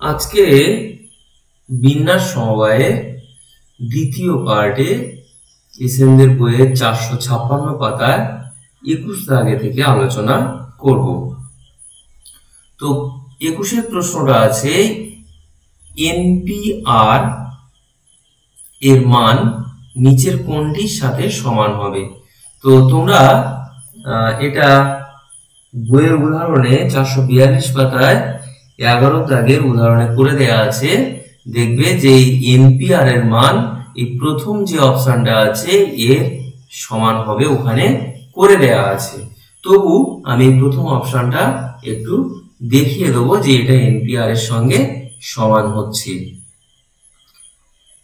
আজকে বিন্যাস সমবায়ে দ্বিতীয় পার্টে এসএনদের বইয়ের 456 পাতায় 21 দাগে থেকে আলোচনা করব। তো 21 প্রশ্নটা আছে এনপিআর এর মান নিচের কোনটির সাথে সমান হবে। তো তোমরা এটা বইয়ের উদাহরণে 442 পাতায় 11 দাগের উদাহরণে করে দেয়া আছে। দেখবে যে এনপিআর এর মান এই প্রথম যে অপশনটা আছে এর সমান হবে, ওখানে করে দেয়া আছে। তবু আমি প্রথম অপশনটা একটু দেখিয়ে দেবো যে এটা এনপিআর এর সঙ্গে সমান হচ্ছে।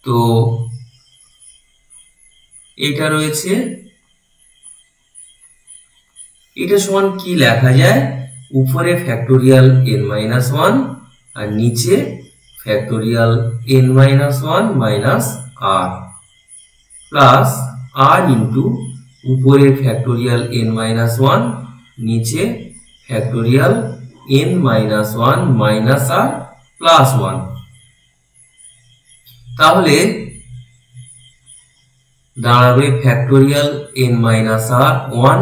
তো এটা রয়েছে, এটা সমান কি লেখা যায়, উপরে ফ্যাক্টোরিয়াল n-1 আর নিচে factorial n-1 minus r plus r into উপরে ফ্যাক্টোরিয়াল n-1 নিচে factorial n-1 minus r plus 1। তাহলে দাঁড়াবে ফ্যাক্টোরিয়াল n-r1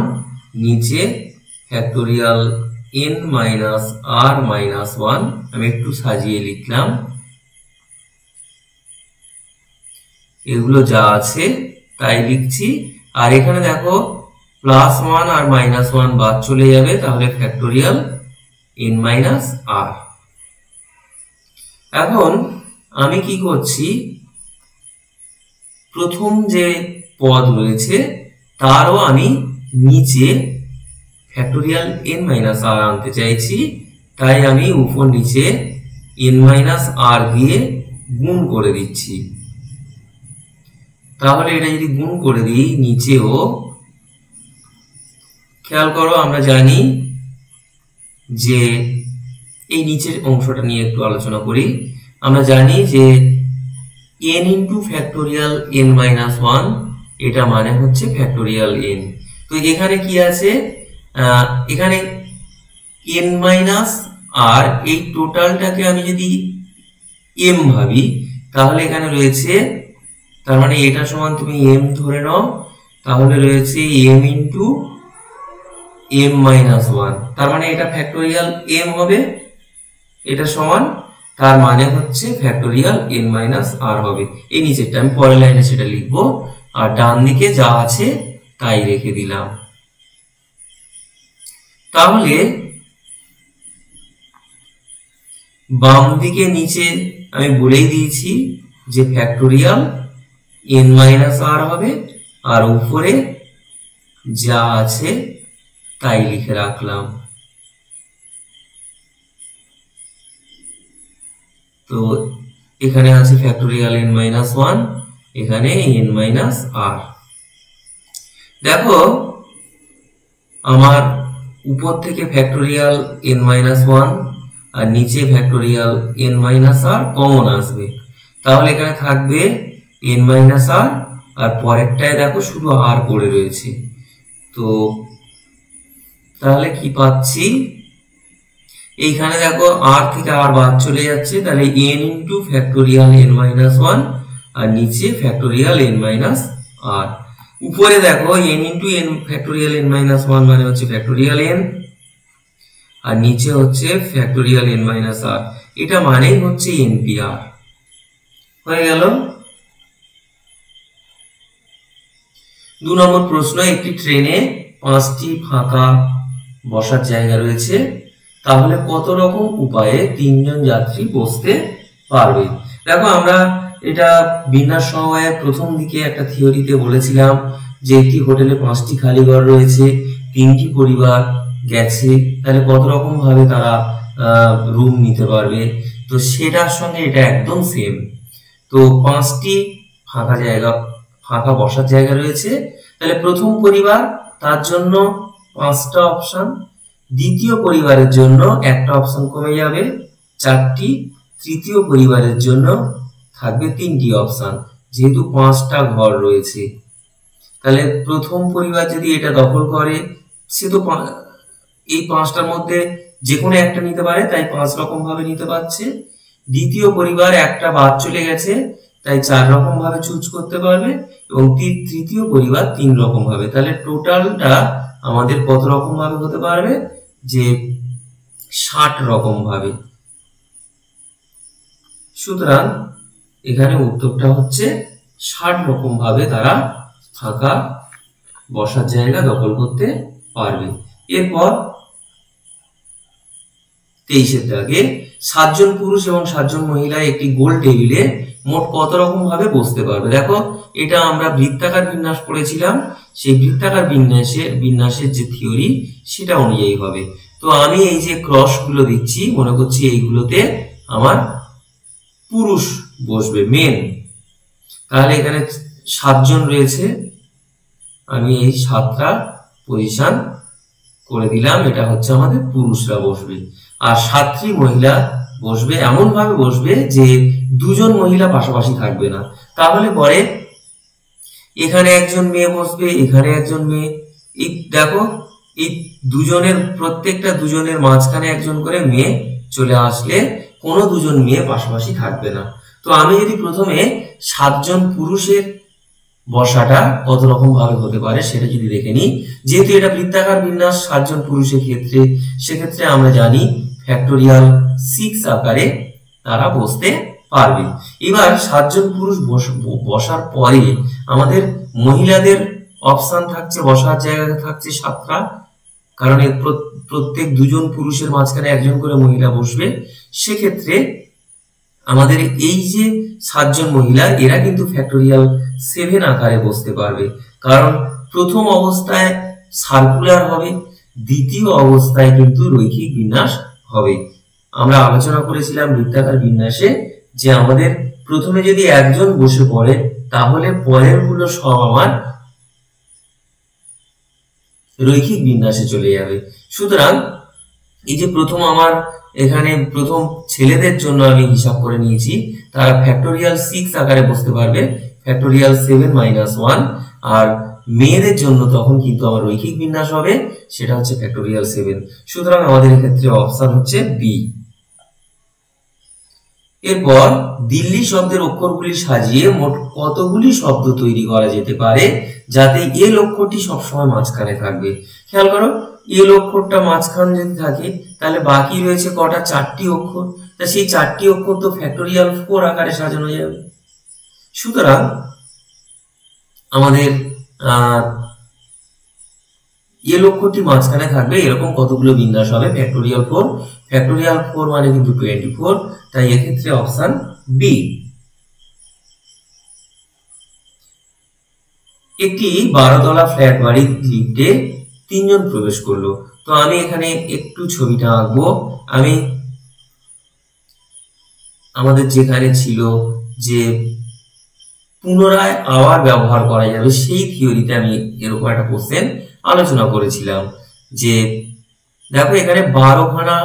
নিচে ফ্যাক্টোরিয়াল n-r-1। আমি একটু সাজিয়ে লিখলাম, এগুলো যা আছে তাই লিখছি। আর এখানে দেখো +1 আর -1 বাদ চলে যাবে, তাহলে ফ্যাক্টোরিয়াল n-r। এখন আমি কি করছি, প্রথম যে পদ রয়েছে তারও আমি নিচে ফ্যাক্টোরিয়াল n-r আনতে চাইছি, তাই আমি উপর নিচে n-r দিয়ে গুণ করে দিচ্ছি। তাহলে এটা যদি গুণ করে দিই নিচেও, খেয়াল করো আমরা জানি যে এই নিচের অংশটা নিয়ে একটু আলোচনা করি। আমরা জানি যে n ইন্টু ফ্যাক্টোরিয়াল n-1 এটা মানে হচ্ছে ফ্যাক্টোরিয়াল n। তো এখানে কি আছে, এখানে n-r এই টোটালটাকে আমি যদি m ভাবি, তাহলে এখানে রয়েছে, তার মানে এটা সমান তুমি m ধরে নাও, তাহলে রয়েছে m ইন্টু m-1, তার মানে এটা ফ্যাক্টোরিয়াল m হবে, এটা সমান, তার মানে হচ্ছে ফ্যাক্টোরিয়াল n-r হবে। এই নিচেরটা আমি পরের লাইনে সেটা লিখবো, আর ডান দিকে যা আছে তাই রেখে দিলাম। তাহলে বাম দিকে নিচে আমি বলেই দিয়েছি যে ফ্যাক্টোরিয়াল n-r হবে, আর উপরে যা আছে তাই লিখে রাখলাম। তো এখানে আছে ফ্যাক্টোরিয়াল n-1, এখানে n-r। দেখো আমার উপর থেকে ফ্যাক্টোরিয়াল n-1 আর নিচে ফ্যাক্টোরিয়াল n-r কমন আসবে, তাহলে এখানে থাকবে n-r, আর পরেরটায় দেখো শুধু r পড়ে রয়েছে। তো তাহলে কি পাচ্ছি, এইখানে দেখো r থেকে r বাদ চলে যাচ্ছে, তাহলে n ইন্টু ফ্যাক্টোরিয়াল n-1 আর নিচে ফ্যাক্টোরিয়াল n-r। উপরে দেখো n into n factorial n-1 মানে হচ্ছে ফ্যাক্টোরিয়াল n, আর নিচে হচ্ছে ফ্যাক্টোরিয়াল n-r, এটা মানেই হচ্ছে এনপিআর। হয়ে গেল। 2 নম্বর প্রশ্ন, একটি ট্রেনে 5টি ফাঁকা বসার জায়গা রয়েছে, তাহলে কত রকম উপায়ে 3 জন যাত্রী বসতে পারবে। দেখো আমরা এটা বিন্যাস সমবায়ের প্রথম দিকে একটা থিওরিতে বলেছিলাম যে একটি হোটেলে 5টি খালি ঘর রয়েছে, 3টি পরিবার গেছে, তাহলে কত রকম ভাবে তারা রুম নিতে পারবে। তো সেটার সঙ্গে এটা একদম সেম। তো 5টি ফাঁকা বসার জায়গা রয়েছে, তাহলে প্রথম পরিবার তার জন্য 5টা অপশন, দ্বিতীয় পরিবারের জন্য একটা অপশন কমে যাবে 4টি, তৃতীয় পরিবারের জন্য থাকবে 3টি অপশন, যেহেতু 5টা ঘর রয়েছে। তাহলে প্রথম পরিবার যদি এটা দখল করে, সে তো এই 5টার মধ্যে যে কোনো একটা নিতে পারে, তাই 5 রকম ভাবে নিতে পারছে। দ্বিতীয় পরিবার একটা বাদ চলে গেছে, তাই 4 রকম ভাবে চুজ করতে পারবে, এবং তৃতীয় পরিবার 3 রকম ভাবে। তাহলে টোটালটা আমাদের কত রকম ভাবে হতে পারবে, যে 60 রকম ভাবে। সুতরাং এখানে উত্তরটা হচ্ছে 60 রকম ভাবে তারা ফাঁকা বসার জায়গা দখল করতে পারবে। এরপর 23-এর দাগে 7 জন পুরুষ এবং 7 জন মহিলা একটি গোল টেবিলে মোট কত রকম ভাবে বসতে পারবে। দেখো, এটা আমরা বৃত্তাকার বিন্যাস পড়েছিলাম, সেই বৃত্তাকার বিন্যাসের যে থিওরি সেটা অনুযায়ী হবে। তো আমি এই যে ক্রস গুলো দিচ্ছি, মনে করছি এইগুলোতে আমার পুরুষ বসবে, মেন। তাহলে এখানে 7 জন রয়েছে, আমি এই 7টা পজিশন করে দিলাম, এটা হচ্ছে আমাদের পুরুষরা বসবে। আর 7টি মহিলা বসবে, এমন ভাবে বসবে যে 2 জন মহিলা পাশাপাশি থাকবে না। তাহলে পরে এখানে একজন মেয়ে বসবে, এখানে একজন মেয়ে। এই দেখো, এই প্রত্যেকটা 2 জনের মাঝখানে একজন করে মেয়ে চলে আসলে কোনো 2 জন মেয়ে পাশাপাশি থাকবে না। তো আমি যদি প্রথমে 7 জন পুরুষের বসাটা কত রকম ভাবে হতে পারে সেটা যদি দেখে নিই, যেহেতু এটা বৃত্তাকার বিন্যাস 7 জন পুরুষের ক্ষেত্রে, সেক্ষেত্রে আমরা জানি ফ্যাক্টোরিয়াল 6 আকারে তারা বসতে পারবে। এবার 7 জন পুরুষ বসার পরে আমাদের মহিলাদের অপশন থাকছে, বসার জায়গা থাকছে 7টা, কারণ প্রত্যেক 2 জন পুরুষের মাঝখানে একজন করে মহিলা বসবে। সেক্ষেত্রে আমাদের এই যে 7 জন মহিলা, এরা কিন্তু ফ্যাক্টোরিয়াল 7 আকারে বসতে পারবে, কারণ প্রথম অবস্থায় সার্কুলার হবে, দ্বিতীয় অবস্থায় কিন্তু রৈখিক বিন্যাস হবে। আমরা আলোচনা করেছিলাম বৃত্তাকার বিন্যাসে যে আমাদের প্রথমে যদি একজন বসে পড়ে, তাহলে পরের গুলো সব আমার রৈখিক বিন্যাসে চলে যাবে। সুতরাং এই যে প্রথম আমার এখানে প্রথম ছেলেদের জন্য আমি হিসাব করে নিয়েছি, তারা ফ্যাক্টোরিয়াল 6 আকারে বসতে পারবে, ফ্যাক্টোরিয়াল 7-1। আর মেয়েদের জন্য তখন কিন্তু আমার রৈখিক বিন্যাস হবে, সেটা হচ্ছে ফ্যাক্টোরিয়াল 7। সুতরাং আমাদের ক্ষেত্রে অপশন হচ্ছে বি। এরপর দিল্লি শব্দের অক্ষরগুলি সাজিয়ে মোট কতগুলি শব্দ তৈরি করা যেতে পারে যাতে এল অক্ষরটি সবসময় মাঝখানে থাকবে। খেয়াল করো, এল অক্ষরটা মাঝখান যদি থাকে, তাহলে বাকি রয়েছে কটা, 4টি অক্ষর। তা সেই 4টি অক্ষর তো ফ্যাক্টোরিয়াল 4 আকারে সাজানো যাবে। সুতরাং আমাদের এল অক্ষরটি মাঝখানে থাকবে, এরকম কতগুলো বিন্যাস হবে, ফ্যাক্টোরিয়াল 4। ফ্যাক্টোরিয়াল 4 মানে কিন্তু 24, তাই এক্ষেত্রে অপশন বি। একটি 12 তলা ফ্ল্যাট বাড়ির লিফটে 3 জন প্রবেশ করলো। তো আমি এখানে একটু ছবিটা আঁকবো। আমি আমাদের যেখানে ছিল যে পুনরায় আবার ব্যবহার করা যাবে, সেই থিওরিতে আমি এরকম একটা কোশ্চেন আলোচনা করেছিলাম। যে দেখো, এখানে 12খানা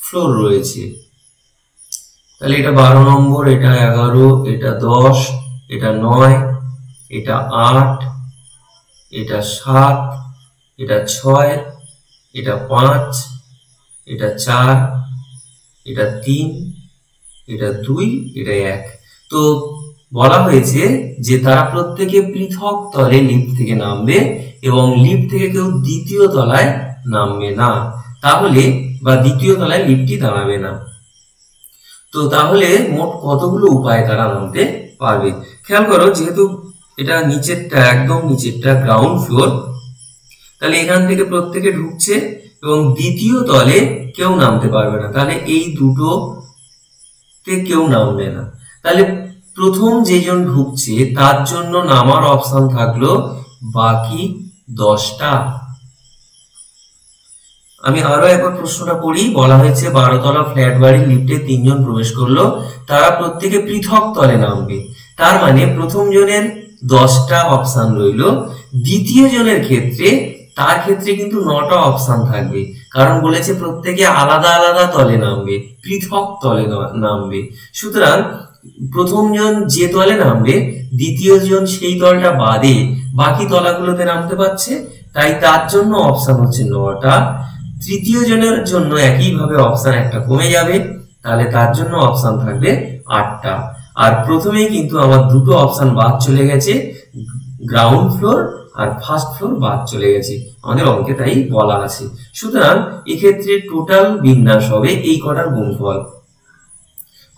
ফ্লোর রয়েছে, তাহলে এটা 12 নম্বর, এটা 11, এটা 10, এটা 9, এটা 8, এটা 7, এটা 6, এটা 5, এটা 4, এটা 3, এটা 2, এটা 1। তো বলা হয়েছে যে তারা প্রত্যেকে পৃথক তলে লিফট থেকে নামবে এবং লিফট থেকে কেউ দ্বিতীয় তলায় নামবে না, তাহলে বা দ্বিতীয় তলায় লিফটটি দাঁড়াবে না। তো তাহলে মোট কতগুলো উপায়ে তারা নামতে পারবে। খেয়াল করো, যেহেতু এটা নিচেরটা, একদম নিচেরটা গ্রাউন্ড ফ্লোর, তাহলে এখান থেকে প্রত্যেকে ঢুকছে এবং দ্বিতীয় তলে কেউ নামতে পারবে না, তাহলে এই দুটোতে কেউ নামবে না। তাহলে প্রথম যেজন ঢুকছে তার জন্য নামার অপশন থাকলো বাকি 10টা। আমি আরো একবার প্রশ্নটা পড়ি। বলা হয়েছে 12 তলা ফ্ল্যাট বাড়ির লিফটে 3 জন প্রবেশ করলো, তারা প্রত্যেকে পৃথক তলে নামবে। তার মানে প্রথম জনের 10টা অপশন রইল, দ্বিতীয় জনের ক্ষেত্রে তার ক্ষেত্রে কিন্তু 9টা অপশন থাকবে, কারণ বলেছে প্রত্যেকে আলাদা আলাদা তলে নামবে, পৃথক তলে নামবে। সুতরাং প্রথম জন যে তলে নামবে, দ্বিতীয় জন সেই তলটা বাদে বাকি তলাগুলোতে নামতে পারছে, তাই তার জন্য অপশন হচ্ছে 9টা। তৃতীয় জনের জন্য একইভাবে অপশন একটা কমে যাবে, তাহলে তার জন্য অপশন থাকবে 8টা। আর প্রথমেই কিন্তু আমার দুটো অপশন বাদ চলে গেছে, গ্রাউন্ড ফ্লোর আর ফার্স্ট ফ্লোর বাদ চলে গেছে, আমাদের অঙ্কে তাই বলা আছে। সুতরাং এক্ষেত্রে টোটাল বিন্যাস হবে এই কটার গুণফল,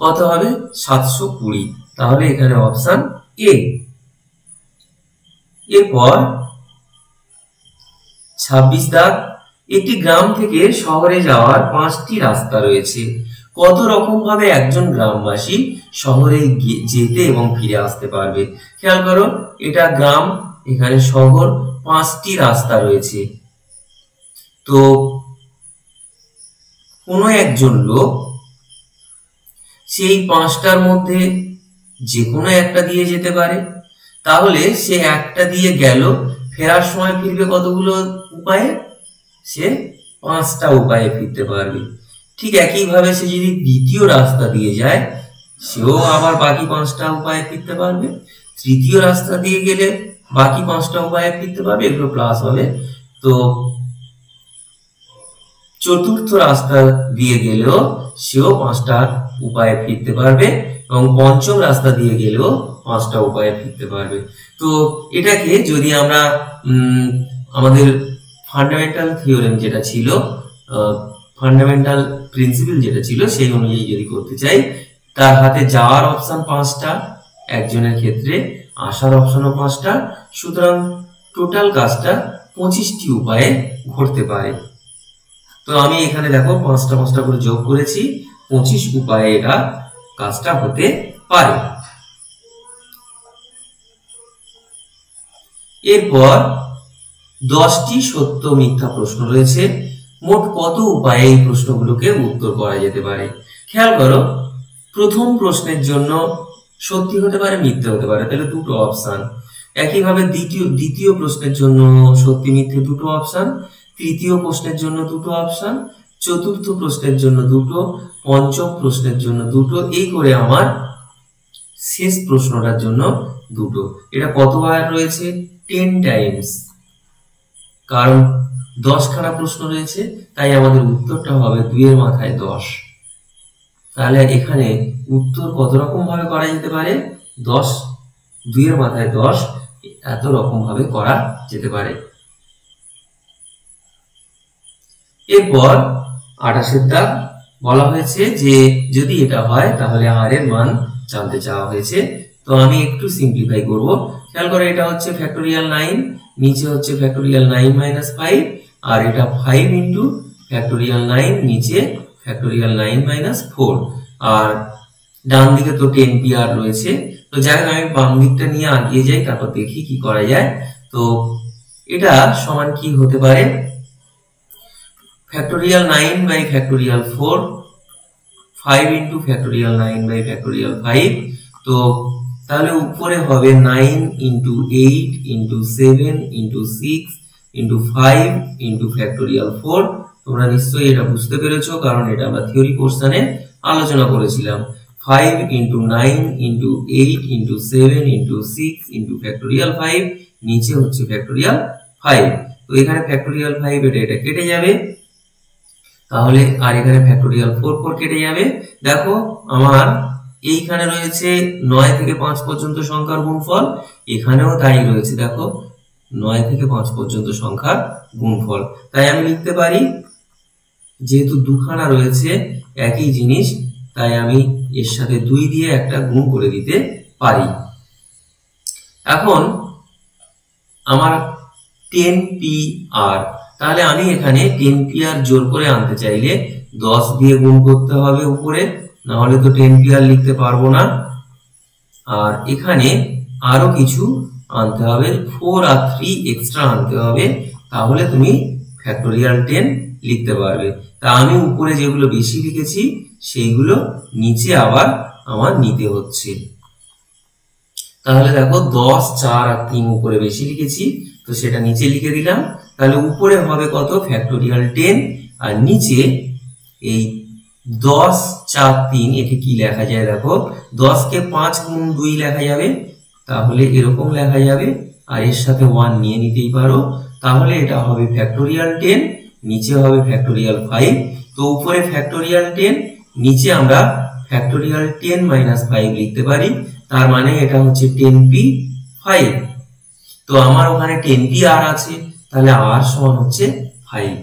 কত হবে 720। তাহলে এখানে অপশন এ। এরপর 26 দাগ, একটি গ্রাম থেকে শহরে যাওয়ার 5টি রাস্তা রয়েছে, কত রকম ভাবে একজন গ্রামবাসী শহরে যেতে এবং ফিরে আসতে পারবে। খেয়াল করো, এটা গ্রাম, এখানে শহর, 5টি রাস্তা রয়েছে। তো কোনো একজন লোক সেই 5টার মধ্যে যে কোনো একটা দিয়ে যেতে পারে, তাহলে সে একটা দিয়ে গেল, ফেরার সময় ফিরবে কতগুলো উপায়ে, সে 5টা উপায়ে ফিরতে পারবে। ঠিক একইভাবে সে যদি দ্বিতীয় রাস্তা দিয়ে যায়, সেও আবার বাকি 5টা উপায়ে ফিরতে পারবে। তৃতীয় রাস্তা দিয়ে গেলে বাকি 5টা উপায়ে ফিরতে পারবে, এগুলো প্লাস হবে। তো চতুর্থ রাস্তা দিয়ে গেলেও সেও 5টা উপায়ে ফিরতে পারবে, এবং পঞ্চম রাস্তা দিয়ে গেলেও 5টা উপায়ে ফিরতে পারবে। তো এটাকে যদি আমরা আমাদের ফান্ডামেন্টাল থিওরেম যেটা ছিল, ফান্ডামেন্টাল প্রিন্সিপাল যেটা ছিল, সেই অনুযায়ী যদি করতে চাই, তার হাতে যাওয়ার অপশন 5টা একজনের ক্ষেত্রে, আসার অপশনও 5টা, সুতরাং টোটাল কাজটা 25টি উপায়ে ঘটতে পারে। তো আমি এখানে দেখো 5টা করে যোগ করেছি, 25 উপায়ে এটা কাজটা হতে পারে। এরপর 10টি সত্য মিথ্যা প্রশ্ন রয়েছে, মোট কত উপায়ে এই প্রশ্নগুলোকে উত্তর করা যেতে পারে। খেয়াল করো, প্রথম প্রশ্নের জন্য সত্যি হতে পারে, মিথ্যে হতে পারে, তাহলে দুটো অপশন। একইভাবে দ্বিতীয় প্রশ্নের জন্য সত্যি মিথ্যে দুটো অপশন, তৃতীয় প্রশ্নের জন্য দুটো অপশন, চতুর্থ প্রশ্নের জন্য দুটো, পঞ্চম প্রশ্নের জন্য দুটো, এই করে আমার শেষ প্রশ্নটার জন্য দুটো। এটা কতবার রয়েছে? 10 টাইমস, কারণ 10খানা প্রশ্ন রয়েছে, তাই আমাদের উত্তরটা হবে 2 এর মাথায় 10। তাহলে এখানে উত্তর কত রকম ভাবে করা যেতে পারে? 10, 2 এর মাথায় 10, এত রকম ভাবে করা যেতে পারে। এরপর 28 দাগ বলা হয়েছে যে যদি এটা হয় তাহলে আর এর মান জানতে চাওয়া হয়েছে। তো আমি একটু সিম্পলিফাই করব। খেয়াল করে, এটা হচ্ছে ফ্যাক্টোরিয়াল 9, নিচে হচ্ছে ফ্যাক্টোরিয়াল 9 - 5, আর এটা 5 ইন্টু ফ্যাক্টোরিয়াল 9, নিচে ফ্যাক্টোরিয়াল 9 - 4, আর ডান দিকে তো 10pr রয়েছে। তো যাই হোক, আমি বাম দিকটা নিয়ে আগিয়ে যাই, তারপর দেখি কি করা যায়। তো এটা সমান কি হতে পারে? Factorial 9 by factorial 4, 5 into factorial 9 by factorial 5। তো তাহলে উপরে হবে 9 into 8 into 7 into 6 into 5 into factorial 4। তোমরা নিশ্চয়ই এটা বুঝতে পেরেছো, কারণ এটা আমরা থিওরি পোর্শনে আলোচনা করেছিলাম। 5 into 9 into 8 into 7 into 6 into factorial 5, নিচে হচ্ছে ফ্যাক্টোরিয়াল 5। তো এখানে ফ্যাক্টোরিয়াল 5 এটা কেটে যাবে, তাহলে আর এখানে ফ্যাক্টোরিয়াল 4 কেটে যাবে। দেখো আমার এইখানে রয়েছে 9 থেকে 5 পর্যন্ত সংখ্যার গুণফল, এখানেও তাই রয়েছে। দেখো 9 থেকে 5 পর্যন্ত সংখ্যার গুণফল, তাই আমি লিখতে পারি, যেহেতু দুখানা রয়েছে একই জিনিস, তাই আমি এর সাথে 2 দিয়ে একটা গুণ করে দিতে পারি। এখন আমার 10pr, তাহলে আমি এখানে 10pr জোর করে আনতে চাইলে 10 দিয়ে গুণ করতে হবে উপরে, না হলে তো 10pr লিখতে পারবো না। আর এখানে আরো কিছু আনতে হবে, 4 আর 3 এক্সট্রা আনতে হবে, তাহলে তুমি ফ্যাক্টোরিয়াল 10 লিখতে পারবে। তা আমি উপরে যেগুলো বেশি লিখেছি সেইগুলো নিচে আবার আমার নিতে হচ্ছে। তাহলে দেখো 10, 4 আর 3 উপরে বেশি লিখেছি, তো সেটা নিচে লিখে দিলাম। তাহলে উপরে হবে কত? ফ্যাক্টোরিয়াল 10, আর নিচে এই 10, 4, 3, একে কি লেখা যায়? দেখো 10 কে 5 গুণ 2 লেখা যাবে, তাহলে এরকম লেখা যাবে, আর এর সাথে 1 নিয়ে নিতেই পারো। তাহলে এটা হবে ফ্যাক্টোরিয়াল 10, নিচে হবে ফ্যাক্টোরিয়াল 5। তো উপরে ফ্যাক্টোরিয়াল 10, নিচে আমরা ফ্যাক্টোরিয়াল 10 - 5 লিখতে পারি, তার মানে এটা হচ্ছে 10p5। তো আমার ওখানে 10p আর আছে, তাহলে r সমান হচ্ছে 5।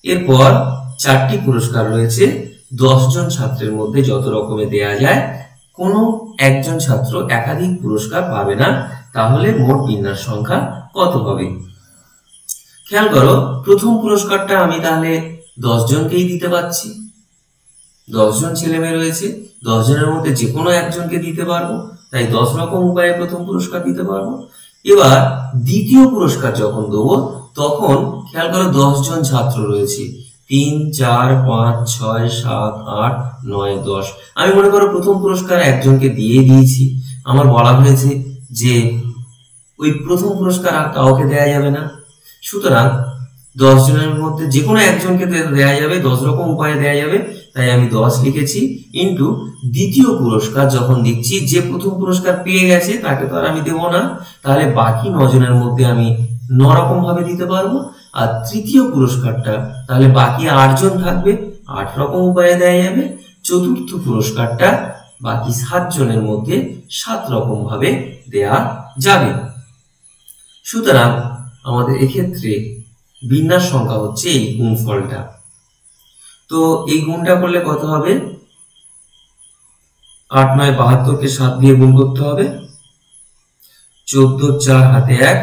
এরপর 4টি পুরস্কার রয়েছে। 10 জন ছাত্রের মধ্যে যত রকমের দেয়া যায়, কোনো একজন ছাত্র একাধিক পুরস্কার পাবে না, তাহলে মোট বিন্যাস সংখ্যা কত হবে? খেয়াল করো, প্রথম পুরস্কারটা আমি তাহলে 10 জনকেই দিতে পারছি। 10 জন ছেলে মেয়ে রয়েছে, 10 জনের মধ্যে যে কোনো একজনকে দিতে পারবো, তাই 10 রকম উপায়ে প্রথম পুরস্কার দিতে পারবো। এবার দ্বিতীয় পুরস্কার যখন দেবো, তখন খেয়াল করো 10 জন ছাত্র রয়েছে, 3, 4, 5, 6, 7, 8, 9, 10। আমি মনে করো প্রথম পুরস্কার একজনকে দিয়ে দিয়েছি। আমার বলা হয়েছে যে ওই প্রথম পুরস্কার আর কাউকে দেয়া যাবে না, সুতরাং 10 জনের মধ্যে যে কোনো একজনকে দেয়া যাবে, 10 রকম উপায়ে দেয়া যাবে, তাই আমি 10 লিখেছি। ইন্টু দ্বিতীয় পুরস্কার যখন দিচ্ছি, যে প্রথম পুরস্কার পেয়ে গেছে তাকে তো আর আমি দেবো না, তাহলে বাকি 9 জনের মধ্যে আমি 9 রকম ভাবে দিতে পারবো। আর তৃতীয় পুরস্কারটা তাহলে বাকি 8 জন থাকবে, 8 রকম উপায়ে দেয়া যাবে। চতুর্থ পুরস্কারটা বাকি 7 জনের মধ্যে 7 রকম ভাবে দেয়া যাবে। সুতরাং আমাদের এক্ষেত্রে বিন্যাস সংখ্যা হচ্ছে এই গুণফলটা। তো এই গুণটা করলে কত হবে? 8, 9, 72কে 7 দিয়ে গুণ করতে হবে। 14, 4 হাতে 1,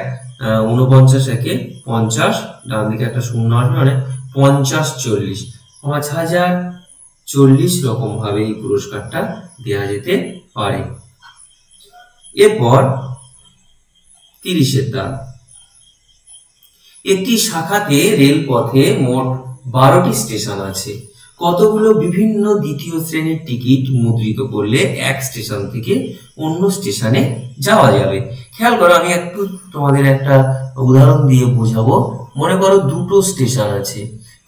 49 একে 50, ডান দিকে একটা শূন্য আসবে, মানে 50, 40, 5040 রকম ভাবে এই পুরস্কারটা দেওয়া যেতে পারে। এরপর 30-এর দাগ। একটি শাখাতে রেলপথে মোট 12টি স্টেশন আছে। কতগুলো বিভিন্ন দ্বিতীয় শ্রেণীর টিকিট মুদ্রিত করলে এক স্টেশন থেকে অন্য স্টেশনে যাওয়া যাবে? খেয়াল করো, আমি একটু তোমাদের একটা উদাহরণ দিয়ে বোঝাবো। মনে করো দুটো স্টেশন আছে,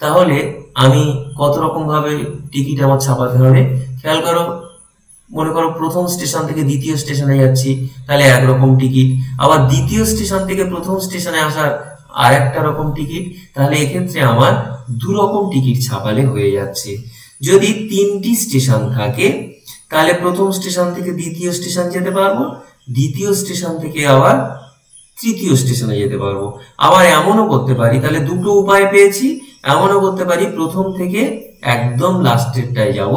তাহলে আমি কত রকম ভাবে টিকিট আমার ছাপাতে হবে? খেয়াল করো, মনে করো প্রথম স্টেশন থেকে দ্বিতীয় স্টেশনে যাচ্ছি, তাহলে একরকম টিকিট। আবার দ্বিতীয় স্টেশন থেকে প্রথম স্টেশনে আসার আর একটা রকম টিকিট, তাহলে এক্ষেত্রে আমার 2 রকম টিকিট ছাপালে হয়ে যাচ্ছে। যদি 3টি স্টেশন থাকে, তাহলে প্রথম স্টেশন থেকে দ্বিতীয় স্টেশন যেতে পারবো, দ্বিতীয় স্টেশন থেকে আবার তৃতীয় স্টেশনে যেতে পারবো। আবার এমনও করতে পারি, তাহলে দুটো উপায় পেয়েছি, এমনও করতে পারি প্রথম থেকে একদম লাস্টেরটায় যাব,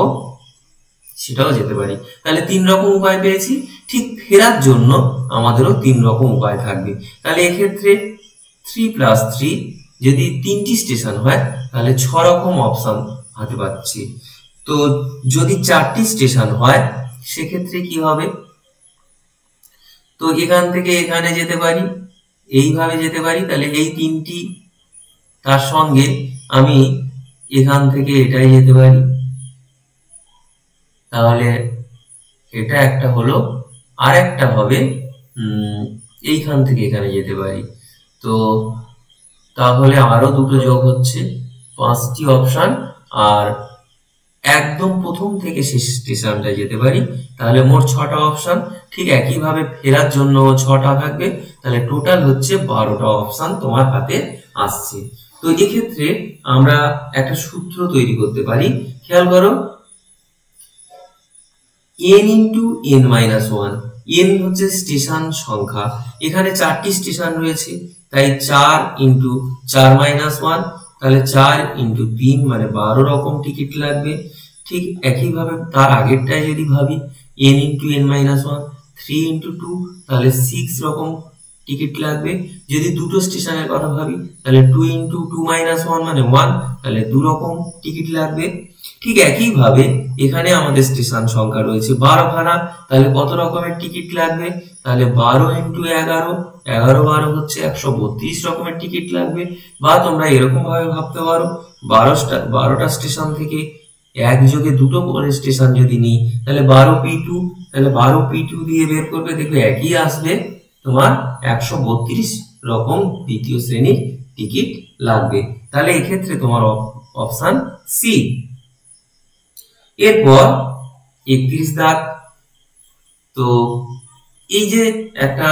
সেটাও যেতে পারি। তাহলে 3 রকম উপায় পেয়েছি। ঠিক ফেরার জন্য আমাদেরও 3 রকম উপায় থাকবে। তাহলে এক্ষেত্রে 3 + 3, যদি 3টি স্টেশন হয় তাহলে 6 রকম অপশন হাতে পাচ্ছি। তো যদি 4টি স্টেশন হয় সেক্ষেত্রে কি হবে? তো এখান থেকে এখানে যেতে পারি, এইভাবে যেতে পারি। তাহলে এই 3টি, তার সঙ্গে আমি এখান থেকে এটাই যেতে পারি, তাহলে এটা একটা হলো। আর একটা হবে এইখান থেকে এখানে যেতে পারি। তো তাহলে আরো দুটো যোগ হচ্ছে, 5টি অপশন। আর একদম প্রথম থেকে শেষ স্টেশনটা যেতে পারি, তাহলে মোট 6টা অপশন। ঠিক একইভাবে ফেরার জন্য 6টা থাকবে, তাহলে টোটাল হচ্ছে 12টা অপশন তোমার হাতে আসছে। তো এক্ষেত্রে আমরা একটা সূত্র তৈরি করতে পারি। খেয়াল করো, n × n-1, n হচ্ছে স্টেশন সংখ্যা। এখানে 4টি স্টেশন রয়েছে, তাই 4 × 4-1, তাহলে 4 × 3 মানে 12 রকম টিকিট লাগবে। ঠিক একইভাবে তার আগেরটাই যদি ভাবি, n × n-1, 3 × 2, তাহলে 6 রকম টিকিট লাগবে। যদি দুটো স্টেশনের কথা ভাবি, তাহলে 2 × 2-1 মানে 1, তাহলে 2 রকম টিকিট লাগবে। ঠিক একইভাবে এখানে আমাদের স্টেশন সংখ্যা রয়েছে 12খানা, তাহলে কত রকমের টিকিট লাগবে? তাহলে 12 × 11, 11-12 হচ্ছে 132 রকমের টিকিট লাগবে। বা তোমরা এরকম ভাবে ভাবতে পারো, 12টা স্টেশন থেকে একযোগে দুটো করে স্টেশন যদি নিই, তাহলে 12p2, তাহলে 12p2 দিয়ে বের করবে, দেখবে একই আসবে, তোমার 132 রকম দ্বিতীয় শ্রেণীর টিকিট লাগবে। তাহলে এক্ষেত্রে তোমার অপশন সি। এরপর 31 দাগ। তো এই যে একটা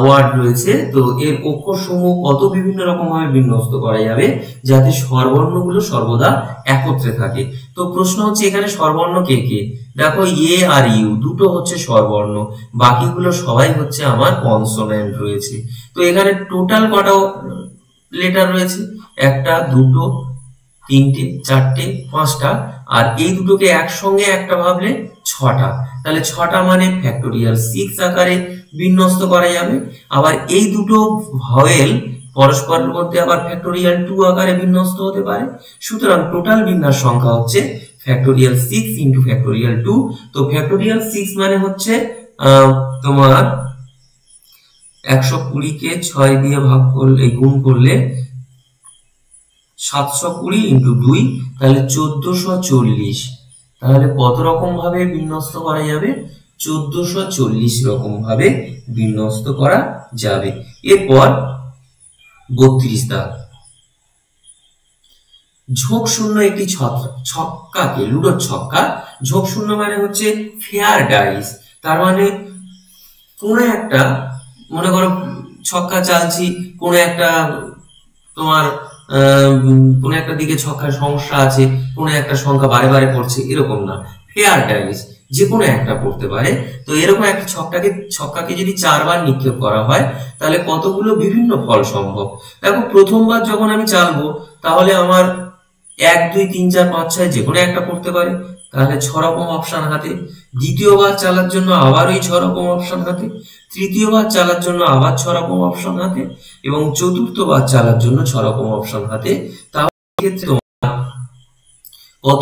ওয়ার্ড রয়েছে, তো এর অক্ষর সমূহ কত বিভিন্ন রকম ভাবে বিন্যস্ত করা যাবে যাতে স্বরবর্ণগুলো সর্বদা একত্রে থাকে। তো প্রশ্ন হচ্ছে এখানে স্বরবর্ণ কে কে? দেখো এ আর ইউ দুটো হচ্ছে স্বরবর্ণ, বাকিগুলো সবাই হচ্ছে আমার কনসোনেন্ট রয়েছে। তো এখানে টোটাল কটা লেটার রয়েছে? একটা, দুটো, তিনটে, চারটে, পাঁচটা, আর এই দুটোকে একসঙ্গে একটা ভাবলে ছটা। তাহলে ছটা মানে ফ্যাক্টোরিয়াল 6 আকারে বিন্যস্ত করা যাবে। আবার এই দুটো ভয়েল পরস্পরের মধ্যে আবার ফ্যাক্টোরিয়াল 2 আকারে বিন্যস্ত হতে পারে। সুতরাং টোটাল বিন্যাস সংখ্যা হচ্ছে ফ্যাক্টোরিয়াল 6 ইন্টু ফ্যাক্টোরিয়াল 2। তো ফ্যাক্টোরিয়াল 6 মানে হচ্ছে তোমার 120 কে 6 দিয়ে ভাগ করলে, গুণ করলে 720 ইন্টু 2, তাহলে 1440। তাহলে কত রকম ভাবে বিন্যস্ত করা যাবে? 1440 রকম ভাবে বিন্যস্ত করা যাবে। এরপর 32 দাগ, ঝোঁক শূন্য একটি ছক্কাকে, লুডোর ছক্কা, ঝোঁক শূন্য মানে হচ্ছে ফেয়ার ডাইস। তার মানে কোন একটা, মনে করো ছক্কা চালছি, কোন একটা তোমার কোন একটা দিকে ছক্কার সমস্যা আছে, কোন একটা সংখ্যা বারে বারে পড়ছে, এরকম না, ফেয়ার ডাইস যে কোনো একটা পড়তে পারে। তো এরকম একটা ছক্কাকে যদি 4 বার নিক্ষেপ করা হয় তাহলে কতগুলো বিভিন্ন ফল সম্ভব। দেখো প্রথমবার যখন আমি চালবো তাহলে আমার 1 2 3 4 5 6 যে কোনো একটা পড়তে পারে, তাহলে 6 রকম অপশন হাতে। দ্বিতীয়বার চালার জন্য আবার ওই 6 রকম অপশন হাতে, তৃতীয়বার চালার জন্য আবার 6 রকম অপশন হাতে, এবং চতুর্থবার চালার জন্য 6 রকম অপশন হাতে। তাহলে ক্ষেত্রে কত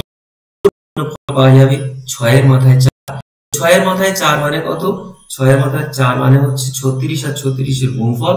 পাওয়া যাবে? 6 এর মাথায় 4, 6 এর মাথায় 4 মানে কত? 6 এর মাথায় 4 মানে হচ্ছে 36, আর 36 এর গুণফল